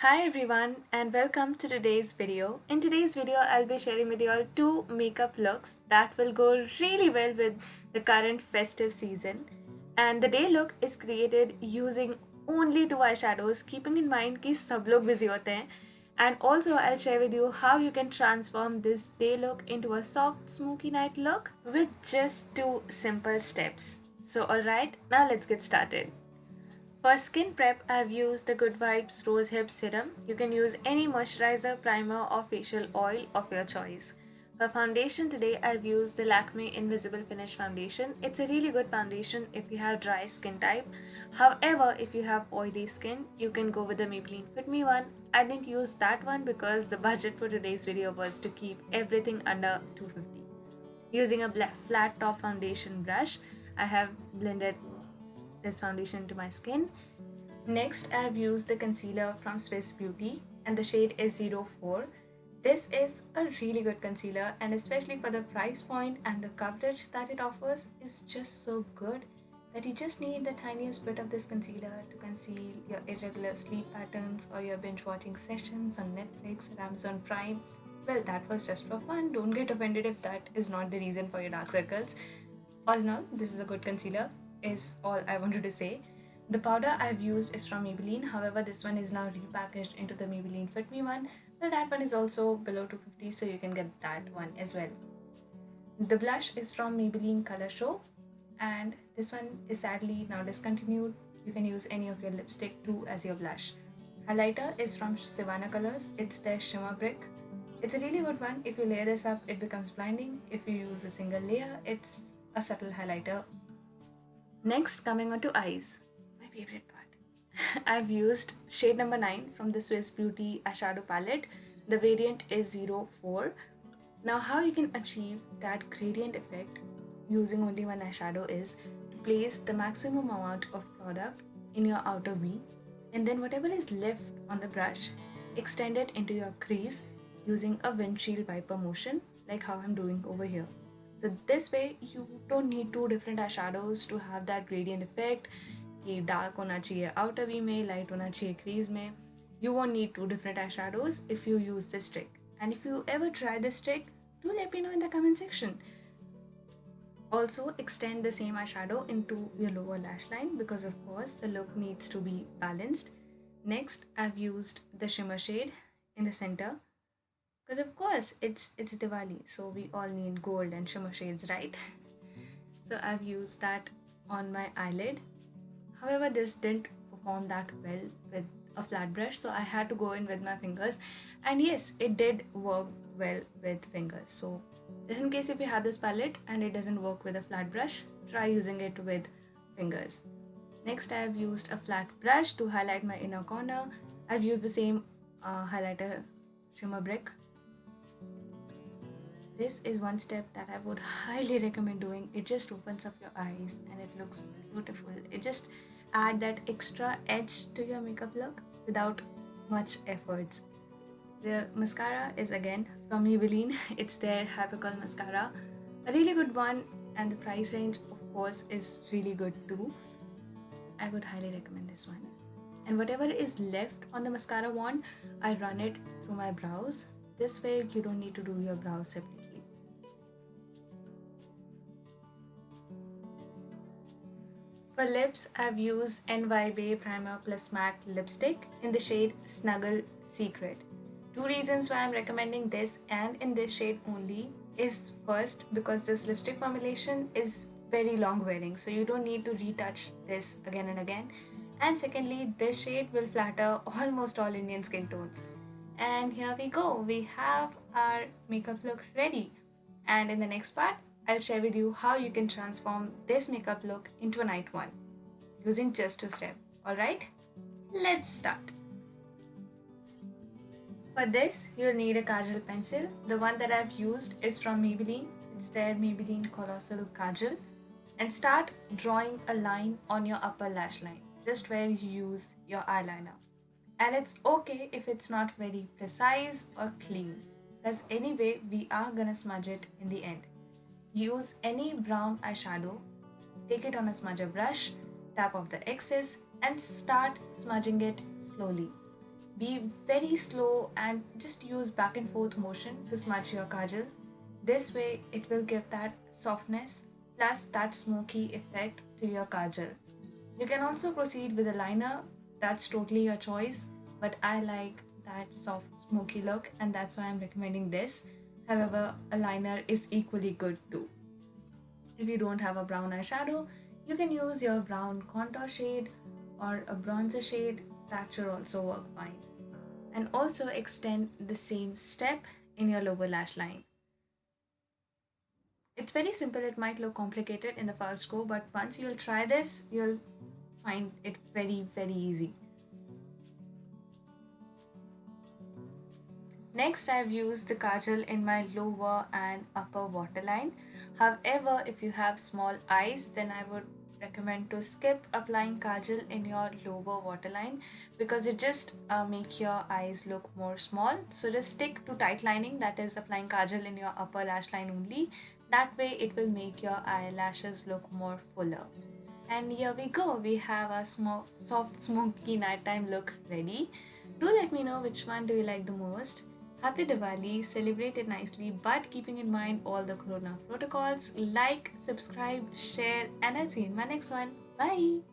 Hi everyone and welcome to today's video. In today's video, I'll be sharing with you all two makeup looks that will go really well with the current festive season. And the day look is created using only two eyeshadows, keeping in mind कि सब लोग busy होते हैं. And also I'll share with you how you can transform this day look into a soft smoky night look with just two simple steps. So alright, now let's get started. For skin prep, I've used the Good Vibes Rose Hip Serum. You can use any moisturizer, primer or facial oil of your choice. For foundation today, I've used the Lakme Invisible Finish Foundation. It's a really good foundation if you have dry skin type. However, if you have oily skin, you can go with the Maybelline Fit Me one. I didn't use that one because the budget for today's video was to keep everything under 250. Using a flat top foundation brush, I have blended this foundation into my skin. Next, I have used the concealer from Swiss Beauty and the shade is 04. This is a really good concealer and especially for the price point and the coverage that it offers is just so good that you just need the tiniest bit of this concealer to conceal your irregular sleep patterns or your binge watching sessions on Netflix or Amazon Prime. Well, that was just for fun. Don't get offended if that is not the reason for your dark circles. All in all, this is a good concealer is all I wanted to say. The powder I've used is from Maybelline, however this one is now repackaged into the Maybelline Fit Me one. Well, that one is also below 250, so you can get that one as well. The blush is from Maybelline Color Show and this one is sadly now discontinued. You can use any of your lipstick too as your blush. Highlighter is from Savannah Colors, it's their Shimmer Brick. It's a really good one. If you layer this up, it becomes blinding. If you use a single layer, it's a subtle highlighter. Next, coming on to eyes, my favorite part. I've used shade number 9 from the Swiss Beauty eyeshadow palette. The variant is 04. Now, how you can achieve that gradient effect using only one eyeshadow is to place the maximum amount of product in your outer V and then whatever is left on the brush, extend it into your crease using a windshield wiper motion like how I'm doing over here. So this way you don't need two different eyeshadows to have that gradient effect कि dark होना चाहिए outer V में, light होना चाहिए crease में. You won't need two different eyeshadows if you use this trick. And if you ever try this trick, do let me know in the comment section. Also extend the same eyeshadow into your lower lash line because of course the look needs to be balanced. Next, I've used the shimmer shade in the center because of course it's Diwali, so we all need gold and shimmer shades, right? So I've used that on my eyelid. However, this didn't perform that well with a flat brush, so I had to go in with my fingers, and yes, it did work well with fingers. So just in case if you have this palette and it doesn't work with a flat brush, try using it with fingers. Next, I have used a flat brush to highlight my inner corner. I've used the same highlighter shimmer brick. This is one step that I would highly recommend doing. It just opens up your eyes and it looks beautiful. It just adds that extra edge to your makeup look without much efforts. The mascara is again from Maybelline. It's their Hypercurl mascara. A really good one, and the price range of course is really good too. I would highly recommend this one. And whatever is left on the mascara wand, I run it through my brows. This way you don't need to do your brows separately. For lips, I've used NY Bay Primer Plus Matte Lipstick in the shade Snuggle Secret. Two reasons why I'm recommending this and in this shade only is first because this lipstick formulation is very long wearing, so you don't need to retouch this again and again. And secondly, this shade will flatter almost all Indian skin tones. And here we go, we have our makeup look ready. And in the next part, I'll share with you how you can transform this makeup look into a night one using just two steps. Alright, let's start. For this, you'll need a Kajal pencil. The one that I've used is from Maybelline. It's their Maybelline Colossal Kajal. And start drawing a line on your upper lash line, just where you use your eyeliner. And it's okay if it's not very precise or clean, because anyway, we are gonna smudge it in the end. Use any brown eyeshadow, take it on a smudger brush, tap off the excess and start smudging it slowly. Be very slow and just use back and forth motion to smudge your kajal. This way, it will give that softness plus that smoky effect to your kajal. You can also proceed with a liner, that's totally your choice, but I like that soft smoky look and that's why I'm recommending this. However, a liner is equally good too. If you don't have a brown eyeshadow, you can use your brown contour shade or a bronzer shade, that should also work fine. And also extend the same step in your lower lash line. It's very simple, it might look complicated in the first go, but once you'll try this, you'll find it very, very easy. Next, I've used the kajal in my lower and upper waterline. However, if you have small eyes, then I would recommend to skip applying kajal in your lower waterline because it just make your eyes look more small. So just stick to tight lining, that is applying kajal in your upper lash line only. That way it will make your eyelashes look more fuller. And here we go, we have a soft smoky nighttime look ready. Do let me know which one do you like the most. Happy Diwali, celebrate it nicely but keeping in mind all the corona protocols. Like, subscribe, share, and I'll see you in my next one. Bye!